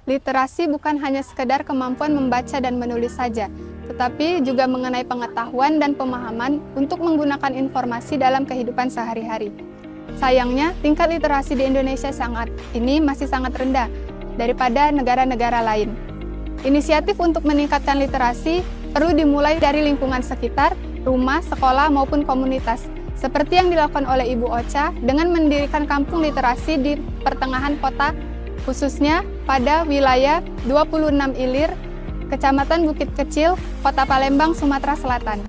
literasi bukan hanya sekedar kemampuan membaca dan menulis saja, tetapi juga mengenai pengetahuan dan pemahaman untuk menggunakan informasi dalam kehidupan sehari-hari. Sayangnya, tingkat literasi di Indonesia masih sangat rendah daripada negara-negara lain. Inisiatif untuk meningkatkan literasi perlu dimulai dari lingkungan sekitar, rumah, sekolah, maupun komunitas, seperti yang dilakukan oleh Ibu Ocha dengan mendirikan kampung literasi di pertengahan kota, khususnya pada wilayah 26 Ilir, Kecamatan Bukit Kecil, Kota Palembang, Sumatera Selatan.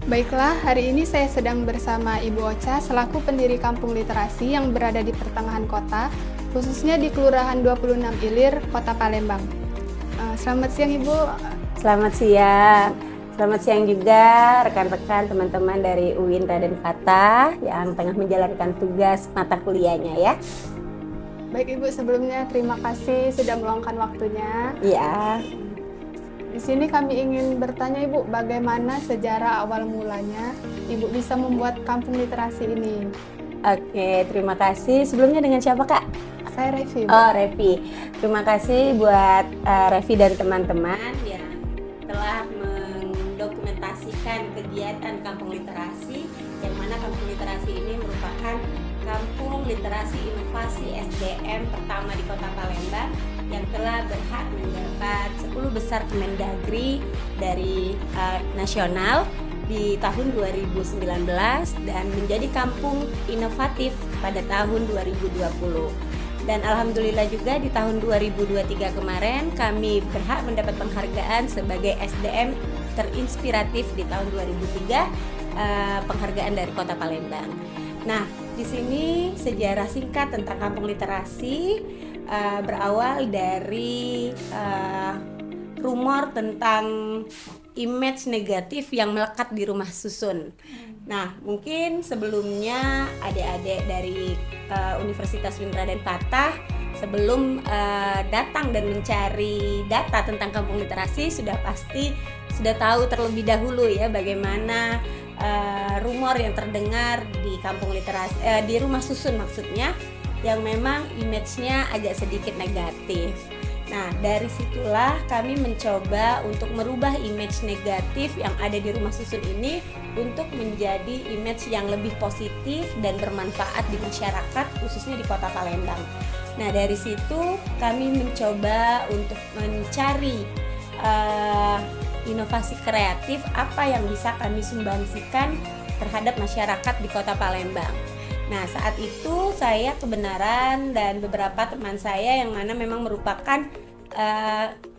Baiklah, hari ini saya sedang bersama Ibu Ocha selaku pendiri Kampung Literasi yang berada di pertengahan kota, khususnya di Kelurahan 26 Ilir, Kota Palembang. Selamat siang Ibu. Selamat siang. Selamat siang juga rekan-rekan teman-teman dari UIN Raden Fatah yang tengah menjalankan tugas mata kuliahnya ya. Baik Ibu, sebelumnya terima kasih sudah meluangkan waktunya. Iya. Di sini kami ingin bertanya Ibu, bagaimana sejarah awal mulanya Ibu bisa membuat kampung literasi ini? Oke, terima kasih. Sebelumnya dengan siapa Kak? Saya Revi. Oh, Revi. Terima kasih buat Revi dan teman-teman yang telah mendokumentasikan kegiatan kampung literasi, yang mana kampung literasi ini merupakan kampung literasi inovasi SDM pertama di Kota Palembang yang telah berhak mendapat 10 besar Kemendagri dari nasional di tahun 2019 dan menjadi kampung inovatif pada tahun 2020. Dan alhamdulillah juga di tahun 2023 kemarin kami berhak mendapat penghargaan sebagai SDM terinspiratif di tahun 2003, penghargaan dari Kota Palembang. Nah, di sini sejarah singkat tentang kampung literasi berawal dari rumor tentang image negatif yang melekat di rumah susun. Nah, mungkin sebelumnya adik-adik dari Universitas UIN Raden Fatah sebelum datang dan mencari data tentang kampung literasi sudah tahu terlebih dahulu ya bagaimana rumor yang terdengar di kampung literasi di rumah susun maksudnya, yang memang image-nya agak sedikit negatif. Nah, dari situlah kami mencoba untuk merubah image negatif yang ada di rumah susun ini untuk menjadi image yang lebih positif dan bermanfaat di masyarakat, khususnya di Kota Palembang. Nah, dari situ kami mencoba untuk mencari inovasi kreatif apa yang bisa kami sumbangsikan terhadap masyarakat di Kota Palembang. Nah, saat itu saya kebenaran dan beberapa teman saya yang mana memang merupakan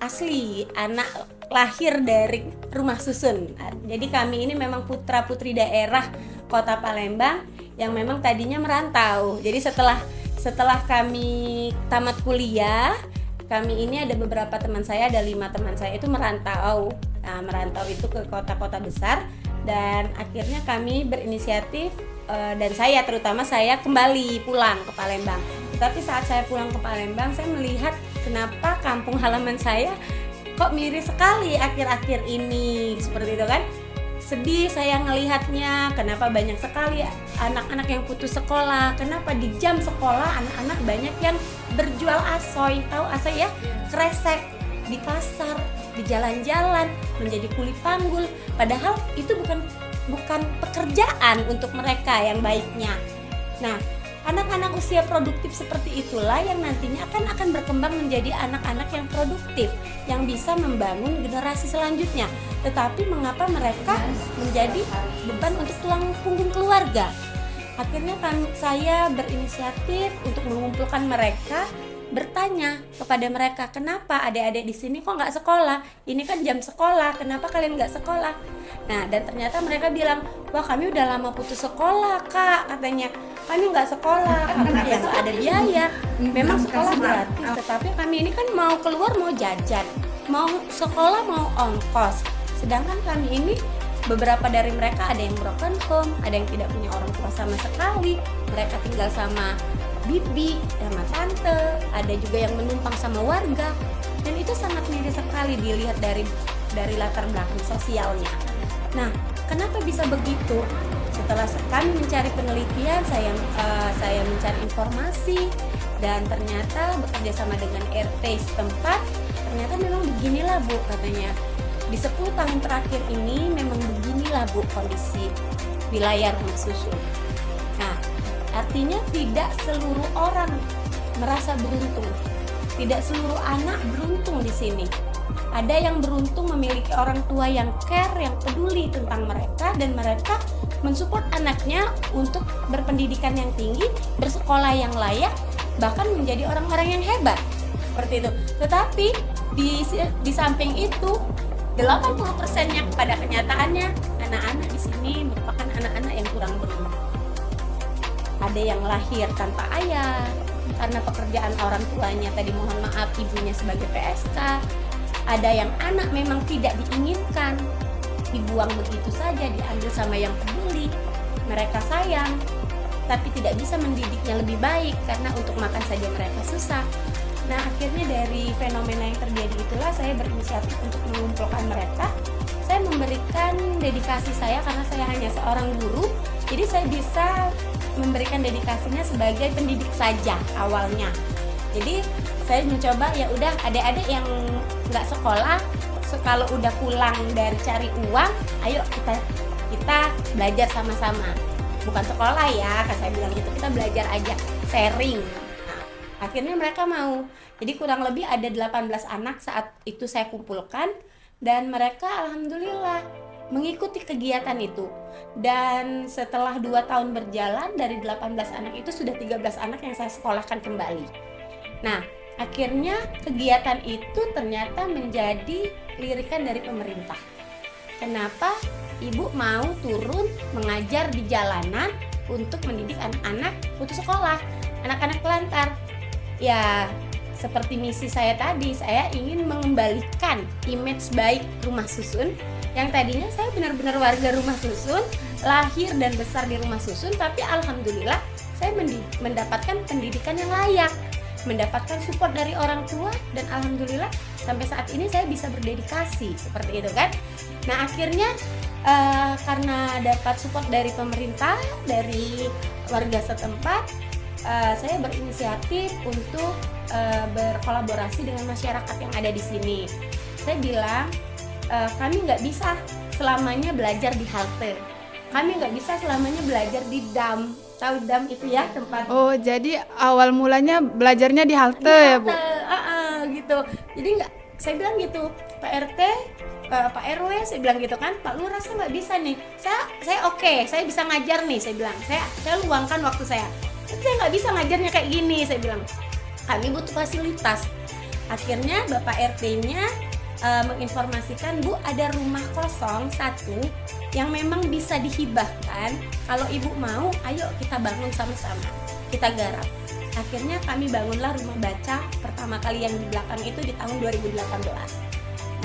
asli anak lahir dari rumah susun. Jadi kami ini memang putra-putri daerah Kota Palembang yang memang tadinya merantau. Jadi setelah kami tamat kuliah, kami ini ada beberapa teman saya, ada 5 teman saya itu merantau. Nah, merantau itu ke kota-kota besar dan akhirnya kami berinisiatif dan terutama saya kembali pulang ke Palembang. Tetapi saat saya pulang ke Palembang, saya melihat kenapa kampung halaman saya kok miris sekali akhir-akhir ini, seperti itu kan. Sedih saya ngelihatnya, kenapa banyak sekali anak-anak yang putus sekolah, kenapa di jam sekolah anak-anak banyak yang berjual asoy, tahu asoy ya, kresek di pasar, di jalan-jalan, menjadi kuli panggul, padahal itu bukan pekerjaan untuk mereka yang baiknya. Nah, anak-anak usia produktif seperti itulah yang nantinya akan berkembang menjadi anak-anak yang produktif, yang bisa membangun generasi selanjutnya. Tetapi mengapa mereka menjadi beban untuk tulang punggung keluarga? Akhirnya saya berinisiatif untuk mengumpulkan mereka, bertanya kepada mereka, kenapa adik-adik di sini kok nggak sekolah? Ini kan jam sekolah, kenapa kalian nggak sekolah? Nah, dan ternyata mereka bilang, wah kami udah lama putus sekolah kak, katanya. Kami nggak sekolah karena ya nggak ada biaya. Memang sekolah gratis, tetapi kami ini kan mau keluar mau jajan, mau sekolah mau ongkos. Sedangkan kami ini beberapa dari mereka ada yang broken home, ada yang tidak punya orang tua sama sekali. Mereka tinggal sama bibi, sama tante, ada juga yang menumpang sama warga, dan itu sangat miris sekali dilihat dari latar belakang sosialnya. Nah, kenapa bisa begitu? Setelah kami mencari penelitian, saya mencari informasi, dan ternyata bekerja sama dengan RT setempat, ternyata memang beginilah Bu katanya. Di 10 tahun terakhir ini memang beginilah Bu kondisi wilayah rumah susun. Nah, artinya tidak seluruh orang merasa beruntung. Tidak seluruh anak beruntung di sini. Ada yang beruntung memiliki orang tua yang care, yang peduli tentang mereka, dan mereka mensupport anaknya untuk berpendidikan yang tinggi, bersekolah yang layak, bahkan menjadi orang-orang yang hebat. Seperti itu. Tetapi di samping itu 80%-nya pada kenyataannya anak-anak di sini merupakan anak-anak yang kurang beruntung. Ada yang lahir tanpa ayah karena pekerjaan orang tuanya, tadi mohon maaf ibunya sebagai PSK. Ada yang anak memang tidak diinginkan, dibuang begitu saja, diambil sama yang peduli. Mereka sayang, tapi tidak bisa mendidiknya lebih baik karena untuk makan saja mereka susah. Nah, akhirnya dari fenomena yang terjadi itulah saya berinisiatif untuk mengumpulkan mereka. Saya memberikan dedikasi saya karena saya hanya seorang guru, jadi saya bisa memberikan dedikasinya sebagai pendidik saja awalnya. Jadi saya mencoba ya udah adik-adik yang nggak sekolah, kalau udah pulang dari cari uang, ayo kita belajar sama-sama. Bukan sekolah ya, kan saya bilang gitu, kita belajar aja, sharing. Nah, akhirnya mereka mau. Jadi kurang lebih ada 18 anak saat itu saya kumpulkan, dan mereka alhamdulillah mengikuti kegiatan itu. Dan setelah 2 tahun berjalan, dari 18 anak itu sudah 13 anak yang saya sekolahkan kembali. Nah, akhirnya kegiatan itu ternyata menjadi lirikan dari pemerintah. Kenapa ibu mau turun mengajar di jalanan untuk mendidik anak-anak putus sekolah, anak-anak telantar? Ya, seperti misi saya tadi, saya ingin mengembalikan image baik rumah susun. Yang tadinya saya benar-benar warga rumah susun, lahir dan besar di rumah susun, tapi alhamdulillah saya mendapatkan pendidikan yang layak, mendapatkan support dari orang tua, dan alhamdulillah sampai saat ini saya bisa berdedikasi seperti itu kan. Nah, akhirnya karena dapat support dari pemerintah, dari warga setempat, saya berinisiatif untuk berkolaborasi dengan masyarakat yang ada di sini. Saya bilang kami nggak bisa selamanya belajar di halte, kami nggak bisa selamanya belajar di dam. Tahu dam itu ya, tempat. Oh, jadi awal mulanya belajarnya di halte ya, Bu? Gitu. Jadi nggak, saya bilang gitu, Pak RT, Pak RW, saya bilang gitu kan, Pak Lurah saya nggak bisa nih. Saya oke, saya bisa ngajar nih, saya bilang. Saya luangkan waktu saya. Tapi saya nggak bisa ngajarnya kayak gini, saya bilang. Kami butuh fasilitas. Akhirnya Bapak RT-nya menginformasikan, Bu, ada rumah kosong satu yang memang bisa dihibahkan. Kalau ibu mau, ayo kita bangun sama-sama, kita garap. Akhirnya kami bangunlah rumah baca pertama kali yang di belakang itu di tahun 2018.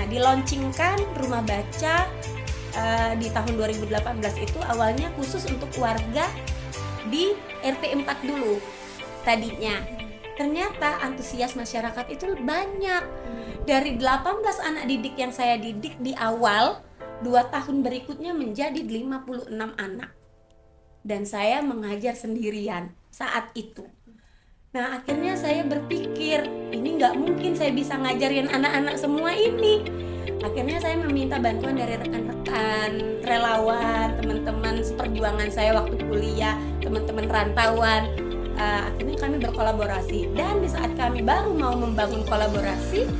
Nah, dilaunchingkan rumah baca di tahun 2018 itu awalnya khusus untuk warga di RT 4 dulu tadinya. Ternyata antusias masyarakat itu banyak. Dari 18 anak didik yang saya didik di awal, 2 tahun berikutnya menjadi 56 anak. Dan saya mengajar sendirian saat itu. Nah, akhirnya saya berpikir, ini nggak mungkin saya bisa ngajarin anak-anak semua ini. Akhirnya saya meminta bantuan dari rekan-rekan relawan, teman-teman seperjuangan saya waktu kuliah, teman-teman rantauan. Akhirnya kami berkolaborasi, dan di saat kami baru mau membangun kolaborasi,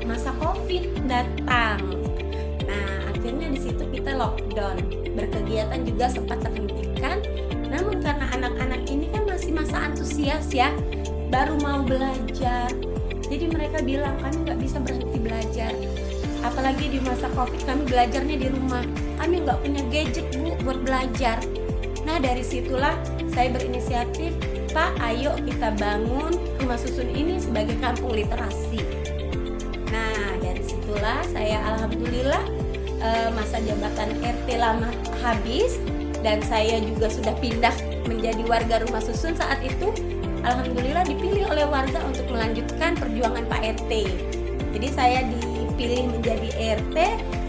masa COVID datang. Nah, akhirnya di situ kita lockdown, berkegiatan juga sempat terhentikan. Namun karena anak-anak ini kan masih masa antusias ya, baru mau belajar, jadi mereka bilang kami nggak bisa berhenti belajar. Apalagi di masa COVID kami belajarnya di rumah, kami nggak punya gadget Bu buat belajar. Nah, dari situlah saya berinisiatif, Pak, ayo kita bangun rumah susun ini sebagai kampung literasi. Nah, dari situlah saya alhamdulillah masa jabatan RT lama habis, dan saya juga sudah pindah menjadi warga rumah susun saat itu. alhamdulillah dipilih oleh warga untuk melanjutkan perjuangan Pak RT. Jadi saya dipilih menjadi RT,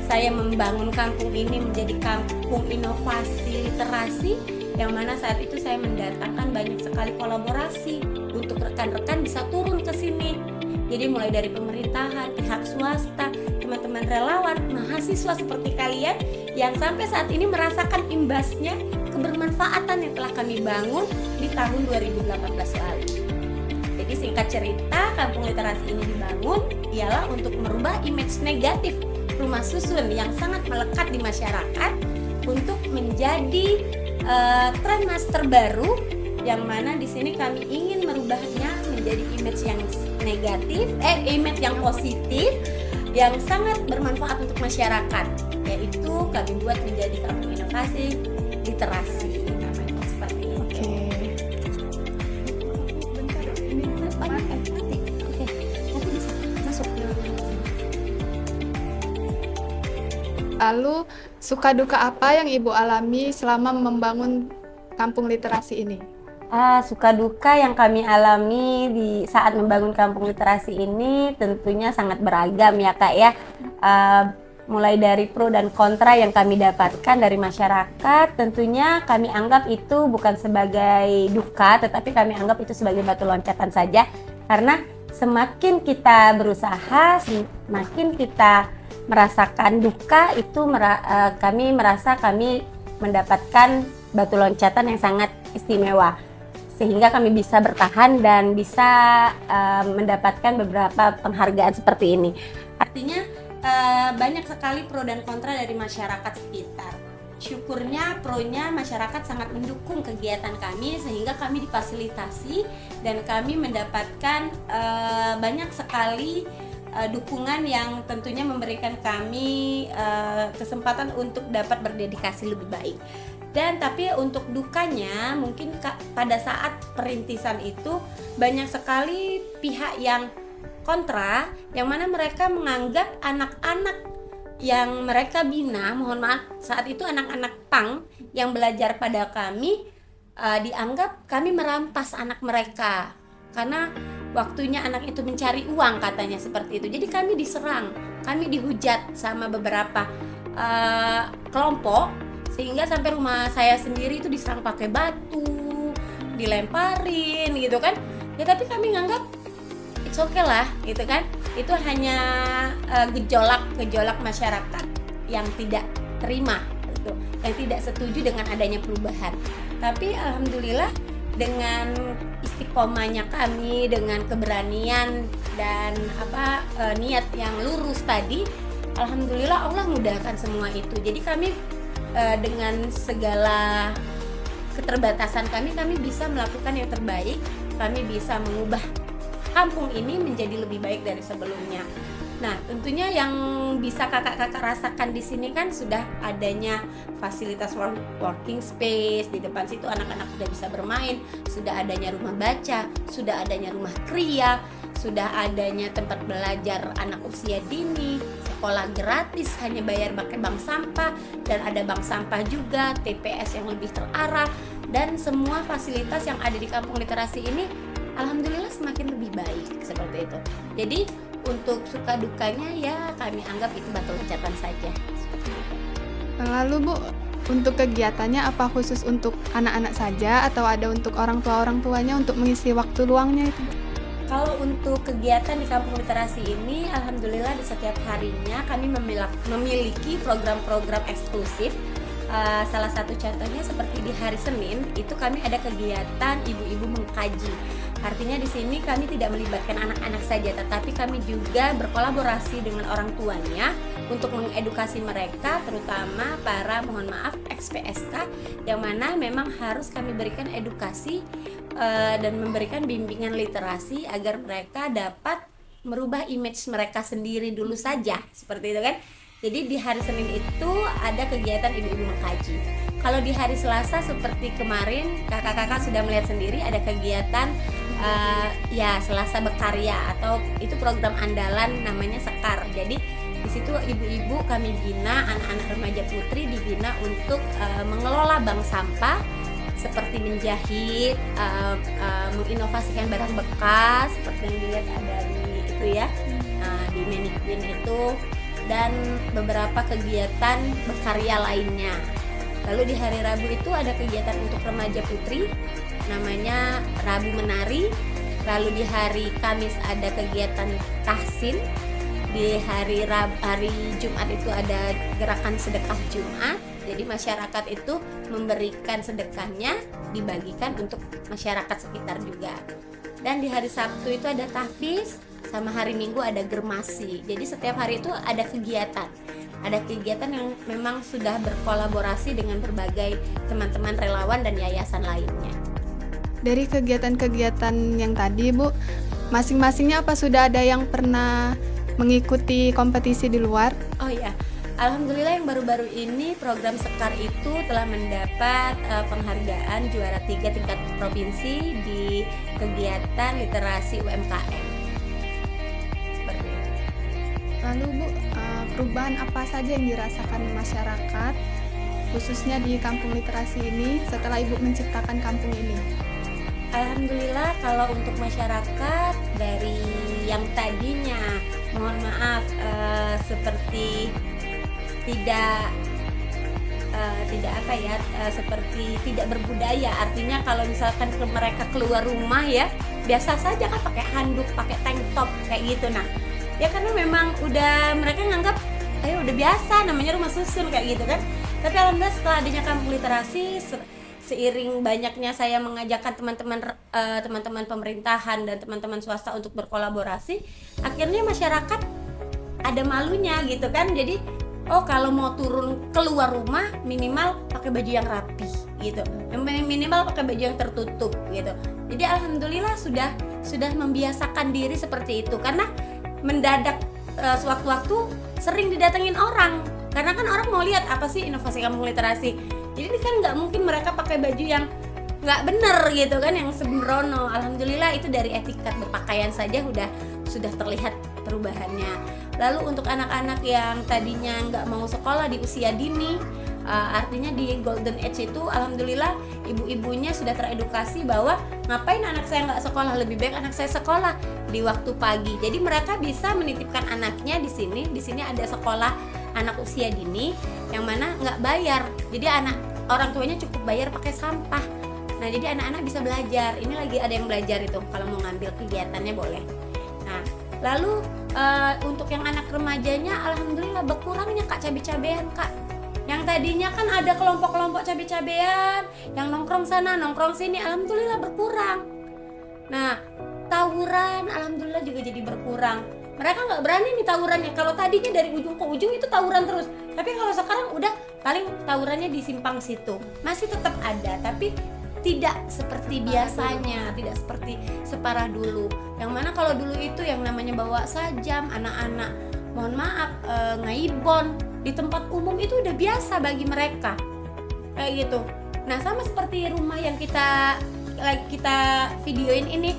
saya membangun kampung ini menjadi kampung inovasi literasi, yang mana saat itu saya mendatangkan banyak sekali kolaborasi untuk rekan-rekan bisa turun ke sini. Jadi mulai dari pemerintahan, pihak swasta, teman-teman relawan, mahasiswa seperti kalian yang sampai saat ini merasakan imbasnya kebermanfaatan yang telah kami bangun di tahun 2018 lalu. Jadi singkat cerita, kampung literasi ini dibangun ialah untuk merubah image negatif rumah susun yang sangat melekat di masyarakat untuk menjadi tren master baru, yang mana di sini kami ingin merubahnya menjadi image yang negatif, image yang positif, yang sangat bermanfaat untuk masyarakat, yaitu kami buat menjadi kampung inovasi literasi namanya seperti itu. Oke, nanti bisa masuk. Lalu suka duka apa yang Ibu alami selama membangun kampung literasi ini? Suka duka yang kami alami di saat membangun kampung literasi ini tentunya sangat beragam ya Kak ya. Mulai dari pro dan kontra yang kami dapatkan dari masyarakat, tentunya kami anggap itu bukan sebagai duka, tetapi kami anggap itu sebagai batu loncatan saja. Karena semakin kita berusaha, semakin kita merasakan duka, itu kami merasa kami mendapatkan batu loncatan yang sangat istimewa, sehingga kami bisa bertahan dan bisa mendapatkan beberapa penghargaan seperti ini. Artinya banyak sekali pro dan kontra dari masyarakat sekitar. Syukurnya pronya masyarakat sangat mendukung kegiatan kami, sehingga kami difasilitasi dan kami mendapatkan banyak sekali dukungan yang tentunya memberikan kami kesempatan untuk dapat berdedikasi lebih baik. Dan tapi untuk dukanya mungkin pada saat perintisan itu banyak sekali pihak yang kontra, yang mana mereka menganggap anak-anak yang mereka bina, mohon maaf, saat itu anak-anak pang yang belajar pada kami, dianggap kami merampas anak mereka karena waktunya anak itu mencari uang, katanya seperti itu. Jadi kami diserang, kami dihujat sama beberapa kelompok, sehingga sampai rumah saya sendiri itu diserang pakai batu, dilemparin gitu kan. Ya tapi kami nganggap it's okay lah gitu kan. Itu hanya gejolak masyarakat yang tidak terima gitu, yang tidak setuju dengan adanya perubahan. Tapi alhamdulillah dengan istiqomahnya kami, dengan keberanian dan niat yang lurus tadi, alhamdulillah Allah mudahkan semua itu. Jadi kami dengan segala keterbatasan kami bisa melakukan yang terbaik. Kami bisa mengubah kampung ini menjadi lebih baik dari sebelumnya. Nah, tentunya yang bisa kakak-kakak rasakan di sini kan sudah adanya fasilitas working space, di depan situ anak-anak sudah bisa bermain, sudah adanya rumah baca, sudah adanya rumah kriya, sudah adanya tempat belajar anak usia dini, sekolah gratis hanya bayar pakai bank sampah, dan ada bank sampah juga, TPS yang lebih terarah, dan semua fasilitas yang ada di kampung literasi ini alhamdulillah semakin lebih baik seperti itu. Jadi untuk suka dukanya ya kami anggap itu batu loncatan saja. Lalu Bu, untuk kegiatannya apa khusus untuk anak-anak saja atau ada untuk orang tuanya untuk mengisi waktu luangnya itu Bu? Kalau untuk kegiatan di kampung literasi ini, alhamdulillah di setiap harinya kami memiliki program-program eksklusif. Salah satu contohnya seperti di hari Senin itu kami ada kegiatan ibu-ibu mengkaji. Artinya di sini kami tidak melibatkan anak-anak saja, tetapi kami juga berkolaborasi dengan orang tuanya untuk mengedukasi mereka, terutama para ex-PSK, yang mana memang harus kami berikan edukasi dan memberikan bimbingan literasi agar mereka dapat merubah image mereka sendiri dulu saja, seperti itu kan. Jadi di hari Senin itu ada kegiatan ibu-ibu mengkaji. Kalau di hari Selasa seperti kemarin kakak-kakak sudah melihat sendiri ada kegiatan Selasa Berkarya, atau itu program andalan namanya Sekar. Jadi di situ ibu-ibu kami bina, anak-anak remaja putri dibina untuk mengelola bank sampah seperti menjahit, menginovasikan barang bekas seperti yang dilihat ada di itu ya, di mannequin itu, dan beberapa kegiatan berkarya lainnya. Lalu di hari Rabu itu ada kegiatan untuk remaja putri namanya Rabu Menari. Lalu di hari Kamis ada kegiatan tahsin. Di hari Jumat itu ada gerakan sedekah Jumat. Jadi masyarakat itu memberikan sedekahnya dibagikan untuk masyarakat sekitar juga. Dan di hari Sabtu itu ada tahfiz, sama hari Minggu ada germasi. Jadi setiap hari itu ada kegiatan. Ada kegiatan yang memang sudah berkolaborasi dengan berbagai teman-teman relawan dan yayasan lainnya. Dari kegiatan-kegiatan yang tadi, Bu, masing-masingnya apa sudah ada yang pernah mengikuti kompetisi di luar? Oh iya, alhamdulillah yang baru-baru ini program Sekar itu telah mendapat penghargaan juara 3 tingkat provinsi di kegiatan literasi UMKM. Seperti itu. Lalu Bu, perubahan apa saja yang dirasakan masyarakat khususnya di kampung literasi ini setelah Ibu menciptakan kampung ini? Alhamdulillah kalau untuk masyarakat dari yang tadinya mohon maaf seperti tidak seperti tidak berbudaya, artinya kalau misalkan mereka keluar rumah ya biasa saja kan pakai handuk, pakai tank top kayak gitu. Nah ya karena memang udah mereka nganggap udah biasa namanya rumah susun kayak gitu kan. Tapi alhamdulillah setelah adanya kampung literasi, seiring banyaknya saya mengajakkan teman-teman pemerintahan dan teman-teman swasta untuk berkolaborasi, akhirnya masyarakat ada malunya gitu kan. Jadi kalau mau turun keluar rumah minimal pakai baju yang rapi gitu, minimal pakai baju yang tertutup gitu. Jadi alhamdulillah sudah membiasakan diri seperti itu, karena mendadak sewaktu-waktu sering didatengin orang, karena kan orang mau lihat apa sih inovasi kampung literasi. Jadi ini kan nggak mungkin mereka pakai baju yang nggak bener gitu kan, yang sembrono. Alhamdulillah itu dari etiket berpakaian saja sudah terlihat perubahannya. Lalu untuk anak-anak yang tadinya nggak mau sekolah di usia dini, artinya di golden age itu alhamdulillah ibu-ibunya sudah teredukasi bahwa ngapain anak saya nggak sekolah, lebih baik anak saya sekolah di waktu pagi. Jadi mereka bisa menitipkan anaknya di sini. Di sini ada sekolah anak usia dini yang mana nggak bayar. Jadi orang tuanya cukup bayar pakai sampah. Nah jadi anak-anak bisa belajar. Ini lagi ada yang belajar itu, kalau mau ngambil kegiatannya boleh. Nah lalu untuk yang anak remajanya alhamdulillah berkurangnya Kak cabai-cabean Kak. Yang tadinya kan ada kelompok-kelompok cabai-cabean yang nongkrong sana nongkrong sini, alhamdulillah berkurang. Nah tawuran alhamdulillah juga jadi berkurang. Mereka nggak berani nih tawurannya. Kalau tadinya dari ujung ke ujung itu tawuran terus, tapi kalau sekarang udah paling tawurannya di simpang situ. Masih tetap ada, tapi tidak seperti biasanya, tidak seperti separah dulu. Yang mana kalau dulu itu yang namanya bawa sajam, anak-anak mohon maaf ngaibon di tempat umum itu udah biasa bagi mereka kayak gitu. Nah sama seperti rumah yang kita videoin ini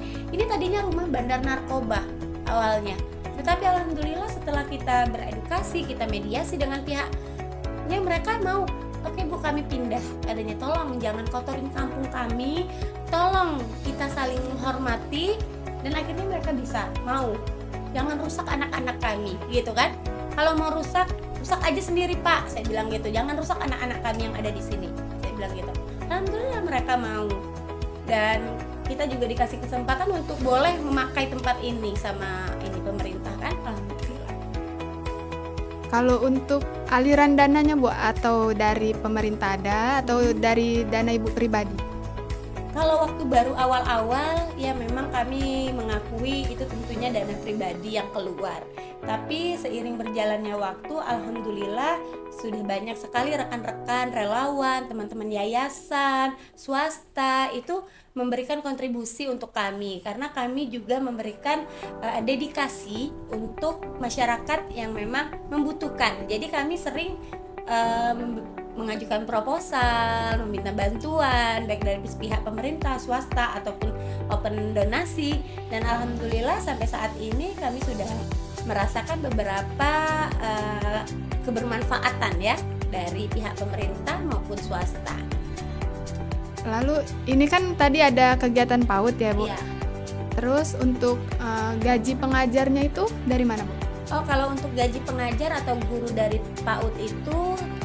tadinya rumah bandar narkoba awalnya, tetapi alhamdulillah setelah kita beredukasi, kita mediasi dengan pihaknya, mereka mau oke Bu, kami pindah, adanya tolong jangan kotorin kampung kami, tolong kita saling menghormati. Dan akhirnya mereka bisa mau, jangan rusak anak-anak kami gitu kan. Kalau mau rusak aja sendiri Pak, saya bilang gitu, jangan rusak anak-anak kami yang ada di sini, saya bilang gitu. Alhamdulillah mereka mau, dan kita juga dikasih kesempatan untuk boleh memakai tempat ini sama ini pemerintah kan. Alhamdulillah. Kalau untuk aliran dananya Bu, atau dari pemerintah ada atau dari dana Ibu pribadi? Kalau waktu baru awal-awal ya memang kami mengakui itu tentunya dana pribadi yang keluar. Tapi seiring berjalannya waktu alhamdulillah sudah banyak sekali rekan-rekan relawan, teman-teman yayasan, swasta itu memberikan kontribusi untuk kami, karena kami juga memberikan dedikasi untuk masyarakat yang memang membutuhkan. Jadi kami sering mengajukan proposal, meminta bantuan baik dari pihak pemerintah, swasta ataupun open donasi, dan alhamdulillah sampai saat ini kami sudah merasakan beberapa kebermanfaatan ya dari pihak pemerintah maupun swasta. Lalu ini kan tadi ada kegiatan PAUD ya Bu. Iya. Terus untuk gaji pengajarnya itu dari mana Bu? Oh, kalau untuk gaji pengajar atau guru dari PAUD itu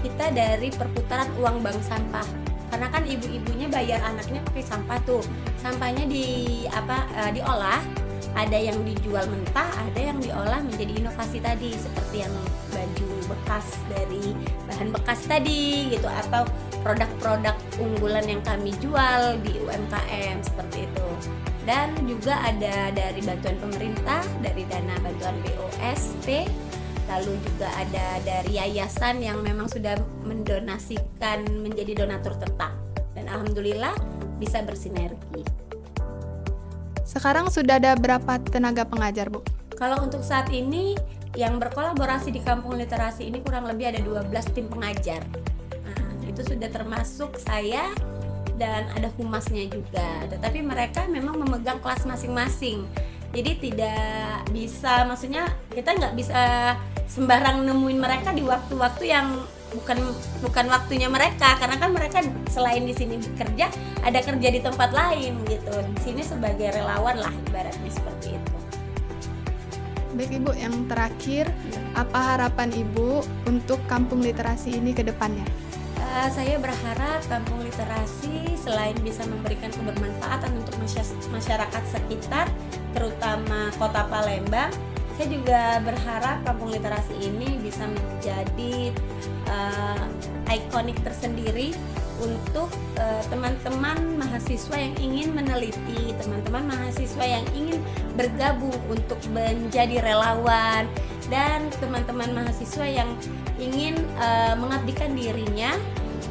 kita dari perputaran uang bank sampah. Karena kan ibu-ibunya bayar anaknya pakai sampah tuh. Sampahnya diolah, ada yang dijual mentah, ada yang diolah menjadi inovasi tadi, seperti yang baju bekas dari bahan bekas tadi gitu, atau produk-produk unggulan yang kami jual di UMKM seperti itu. Dan juga ada dari bantuan pemerintah, dari dana bantuan BOSP, lalu juga ada dari yayasan yang memang sudah mendonasikan menjadi donatur tetap, dan alhamdulillah bisa bersinergi. Sekarang sudah ada berapa tenaga pengajar Bu? Kalau untuk saat ini yang berkolaborasi di Kampung Literasi ini kurang lebih ada 12 tim pengajar. Nah, itu sudah termasuk saya dan ada humasnya juga. Tetapi mereka memang memegang kelas masing-masing. Jadi tidak bisa, maksudnya kita nggak bisa sembarang nemuin mereka di waktu-waktu yang bukan waktunya mereka, karena kan mereka selain di sini bekerja, ada kerja di tempat lain gitu. Di sini sebagai relawan lah ibaratnya seperti itu. Baik Ibu, yang terakhir, apa harapan Ibu untuk Kampung Literasi ini ke depannya? Saya berharap Kampung Literasi selain bisa memberikan kebermanfaatan untuk masyarakat sekitar, terutama Kota Palembang, saya juga berharap Kampung Literasi ini bisa menjadi ikonik tersendiri untuk teman-teman mahasiswa yang ingin meneliti, teman-teman mahasiswa yang ingin bergabung untuk menjadi relawan, dan teman-teman mahasiswa yang ingin mengabdikan dirinya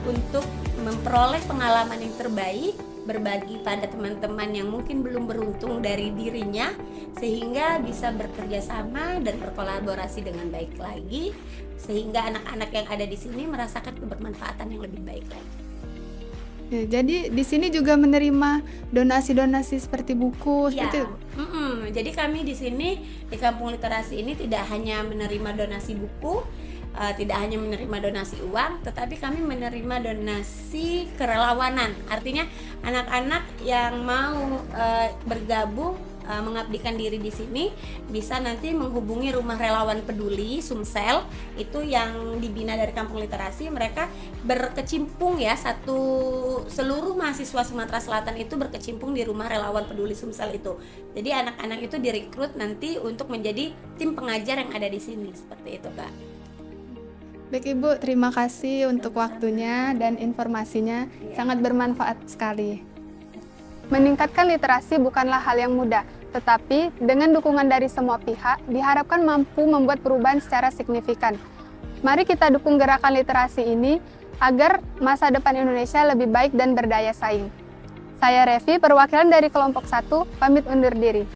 untuk memperoleh pengalaman yang terbaik, berbagi pada teman-teman yang mungkin belum beruntung dari dirinya, sehingga bisa bekerja sama dan berkolaborasi dengan baik lagi, sehingga anak-anak yang ada di sini merasakan kebermanfaatan yang lebih baik lagi. Ya, jadi di sini juga menerima donasi-donasi seperti buku, Ya, seperti itu. Jadi kami di sini di Kampung Literasi ini tidak hanya menerima donasi buku, tidak hanya menerima donasi uang, tetapi kami menerima donasi kerelawanan. Artinya anak-anak yang mau bergabung mengabdikan diri di sini bisa nanti menghubungi Rumah Relawan Peduli Sumsel, itu yang dibina dari Kampung Literasi. Mereka berkecimpung ya, seluruh mahasiswa Sumatera Selatan itu berkecimpung di Rumah Relawan Peduli Sumsel itu. Jadi anak-anak itu direkrut nanti untuk menjadi tim pengajar yang ada di sini, seperti itu Kak. Baik Ibu, terima kasih untuk waktunya dan informasinya, sangat bermanfaat sekali. Meningkatkan literasi bukanlah hal yang mudah, tetapi dengan dukungan dari semua pihak diharapkan mampu membuat perubahan secara signifikan. Mari kita dukung gerakan literasi ini agar masa depan Indonesia lebih baik dan berdaya saing. Saya Revi, perwakilan dari kelompok 1, pamit undur diri.